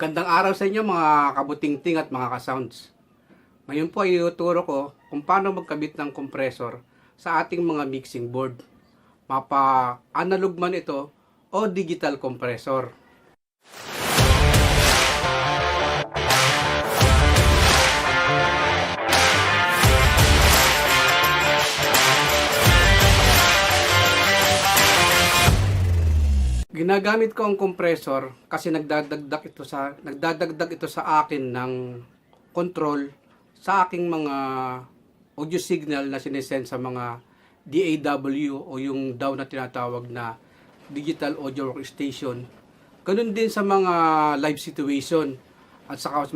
Magandang araw sa inyo mga kabutingting at mga ka-sounds. Ngayon po ay ituturo ko kung paano magkabit ng compressor sa ating mga mixing board. Mapa-analog man ito o digital compressor. Ginagamit ko ang compressor kasi nagdadagdag ito sa akin ng control sa aking mga audio signal na sinesend sa mga DAW o yung DAW na tinatawag na Digital Audio Workstation. Ganun din sa mga live situation at saka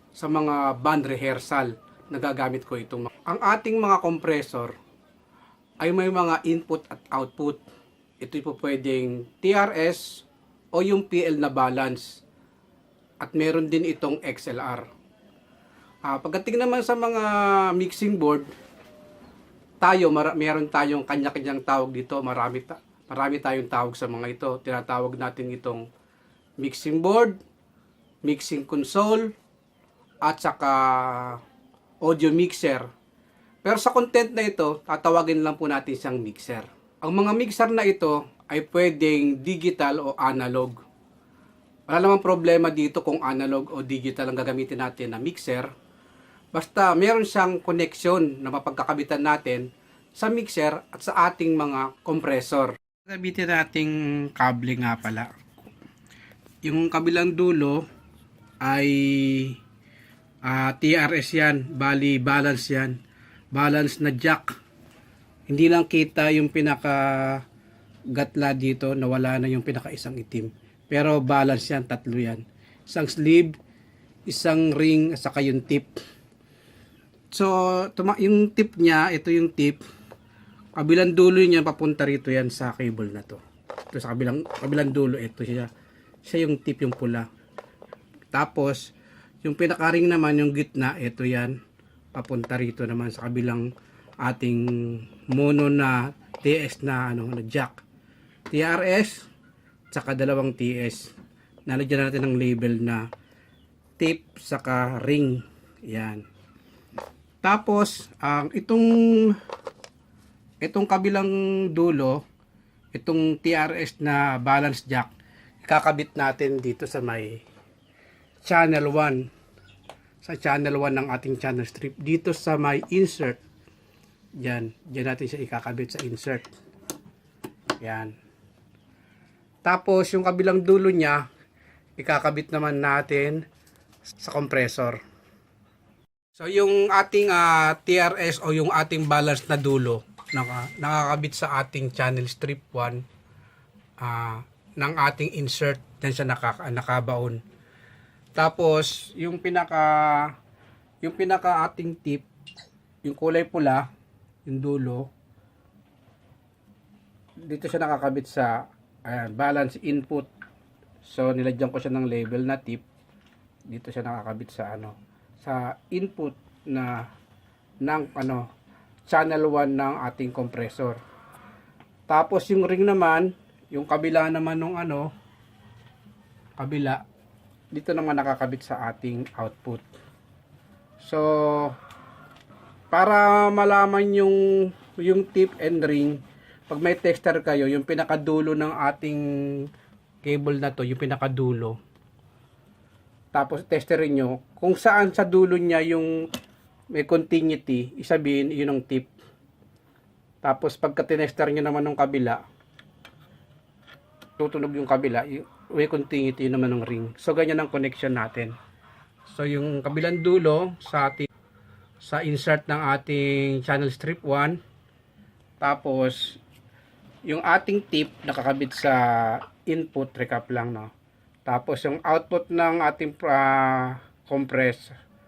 sa mga band rehearsal nagagamit ko itong. Ang ating mga compressor ay may mga input at output. Ito po pwedeng TRS o yung PL na balance. At meron din itong XLR. Pagdating naman sa mga mixing board, meron tayong kanya-kanyang tawag dito. Marami tayong tawag sa mga ito. Tinatawag natin itong mixing board, mixing console, at saka audio mixer. Pero sa content na ito, tatawagin lang po natin siyang mixer. Ang mga mixer na ito ay pwedeng digital o analog. Wala namang problema dito kung analog o digital ang gagamitin natin na mixer. Basta meron siyang connection na mapagkakabitan natin sa mixer at sa ating mga compressor. Gagamitin nating kable nga pala. Yung kabilang dulo ay TRS yan, bali balance yan. Balance na jack. Hindi lang kita yung pinaka gatla dito, nawala na yung pinaka isang itim. Pero balance yan, tatlo yan. Isang sleeve, isang ring, at saka yung tip. So, yung tip niya, ito yung tip. Kabilang dulo niya, papunta rito yan sa cable na to. Ito sa kabilang dulo, ito siya. Siya yung tip, yung pula. Tapos, yung pinaka ring naman, yung gitna, ito yan. Papunta rito naman sa kabilang ating mono na TS na na jack. TRS saka dalawang TS. Nalagyan natin ng label na tip saka ring. Yan. Tapos itong kabilang dulo, itong TRS na balance jack, ikakabit natin dito sa may channel 1. Sa channel 1 ng ating channel strip. Dito sa may insert. Diyan natin siya ikakabit sa insert. Yan. Tapos yung kabilang dulo niya, ikakabit naman natin sa compressor. So yung ating TRS o yung ating balance na dulo, nakakabit sa ating channel strip 1 ng ating insert. Diyan siya nakabaon. Tapos yung pinaka ating tip, yung kulay pula, yung dulo, dito siya nakakabit sa balance input. So nilagyan ko siya ng label na tip. Dito siya nakakabit sa sa input ng channel 1 ng ating compressor. Tapos yung ring naman, yung kabila naman nung kabila, dito naman nakakabit sa ating output. So para malaman yung tip and ring, pag may tester kayo, yung pinakadulo ng ating cable na to, yung pinakadulo. Tapos testerin nyo kung saan sa dulo niya yung may continuity, isabihin yun ang tip. Tapos pagka tinester nyo naman ng kabila, tutunog yung kabila, may continuity yun naman ng ring. So ganyan ang connection natin. So yung kabilang dulo sa insert ng ating channel strip 1, tapos yung ating tip nakakabit sa input, recap lang tapos yung output ng ating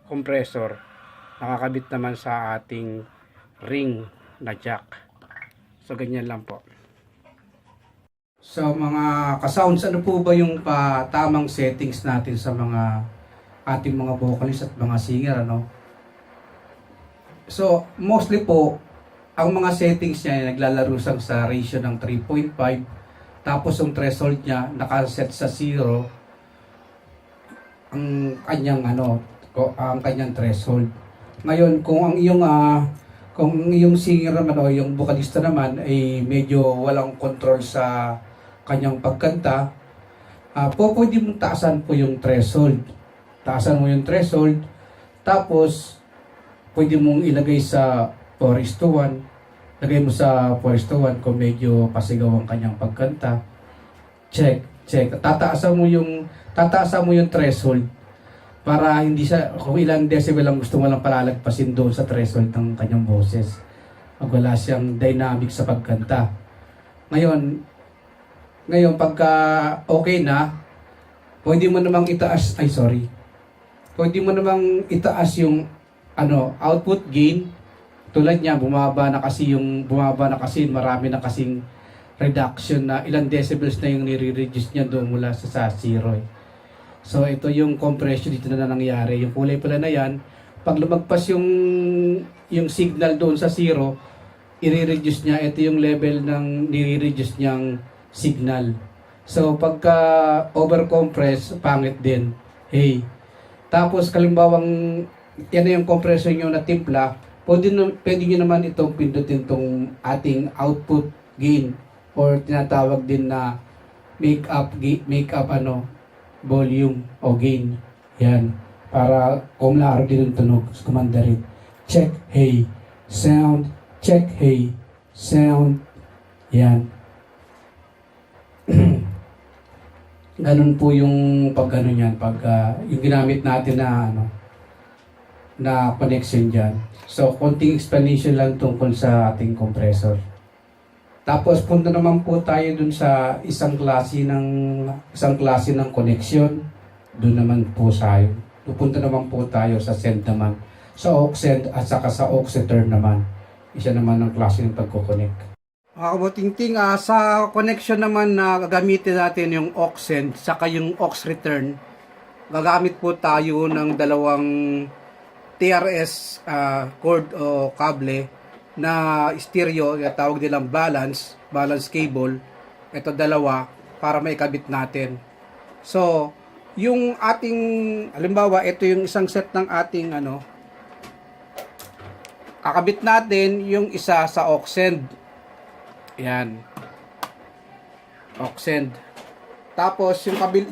compressor nakakabit naman sa ating ring na jack. So ganyan lang po. So mga ka-sounds, ano po ba yung tamang settings natin sa mga ating mga vocalist at mga singer So, mostly po, ang mga settings niya ay naglalaro sa ratio ng 3.5. Tapos yung threshold niya nakaset sa 0. ang kanyang ang kanyang threshold. Ngayon, kung ang iyong singer naman o yung vocalista naman ay medyo walang control sa kanyang pagkanta, pwede mong taasan po yung threshold. Taasan mo yung threshold, tapos pwede mong ilagay sa 4:1. Lagay mo sa 4:1 kung medyo pasigaw ang kanyang pagkanta. Check. Tataasan mo yung threshold para hindi siya, kung ilang decibel ang gusto mo lang palalagpasin doon sa threshold ng kanyang boses. Wala siyang dynamic sa pagkanta. Ngayon pagka okay na, pwede mo namang itaas, pwede mo namang itaas yung output gain. Tulad niya, bumaba na kasi, marami na kasing reduction na ilang decibels na yung nire-reduce niya doon mula sa zero. So ito yung compression dito na nangyari. Yung kulay pula na yan, pag lumagpas yung signal doon sa zero, i-reduce niya. Ito yung level ng nire-reduce niyang signal. So pagka overcompress, pangit din. Tapos kalimbawang yan na yung compression nyo na timpla, pwede nyo naman itong pindutin itong ating output gain or tinatawag din na make up volume o gain. Yan. Para kumlaro din ang tunog. Kumanda rin. Check, sound. Check, sound. Yan. Ganun po yung yan. Yung ginamit natin na connection dyan. So, konting explanation lang tungkol sa ating compressor. Tapos punta naman po tayo dun sa isang klase ng connection. Doon naman po pupunta naman po tayo sa send naman. Sa aux send at saka sa aux return naman. Isa naman ng klase ng pagko-connect. Mga kabutingting, sa connection naman na gagamitin natin yung aux send saka yung aux return, gagamit po tayo ng dalawang TRS cord o kable na stereo, tawag nilang balance cable. Ito dalawa para maikabit natin. So, yung ating, halimbawa, ito yung isang set ng ating kakabit natin yung isa sa aux send. Yan. Aux send. Tapos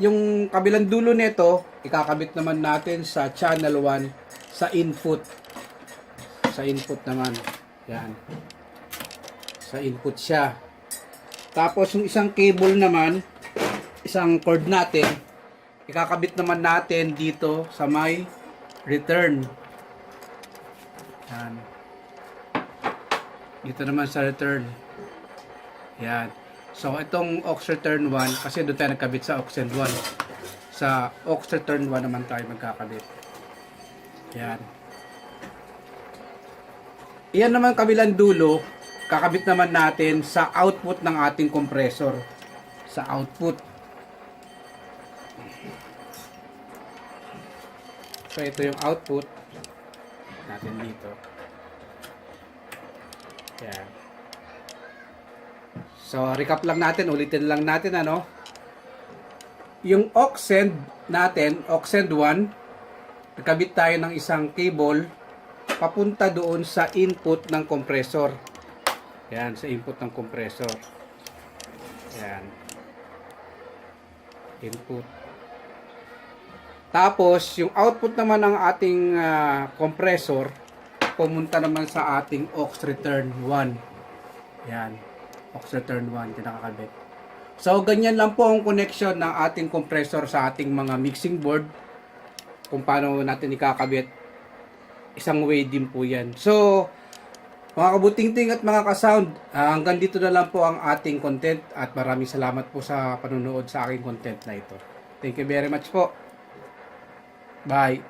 yung kabilang dulo nito, ikakabit naman natin sa channel 1 sa input. Sa input naman. Yan. Sa input siya. Tapos yung isang cable naman, isang cord natin, ikakabit naman natin dito sa may return. Yan. Dito naman sa return. Yan. So itong aux return 1, kasi doon tayo nagkabit sa aux send 1. Sa aux return 1 naman tayo magkakabit. Yan. Iyan naman kabilang dulo, kakabit naman natin sa output ng ating compressor. Sa output. So ito yung output natin dito. Yan. So recap lang natin, ulitin lang natin Yung aux send natin, aux send 1, nagkabit tayo ng isang cable papunta doon sa input ng compressor. Yan, sa input ng compressor. Yan. Input. Tapos, yung output naman ng ating compressor, pumunta naman sa ating aux return 1. Yan. Aux return 1, kinakakabit. So, ganyan lang po ang connection ng ating compressor sa ating mga mixing board. Kung paano natin ikakabit. Isang way din po yan. So, mga kabutingting at mga kasound, hanggang dito na lang po ang ating content at maraming salamat po sa panonood sa aking content na ito. Thank you very much po. Bye.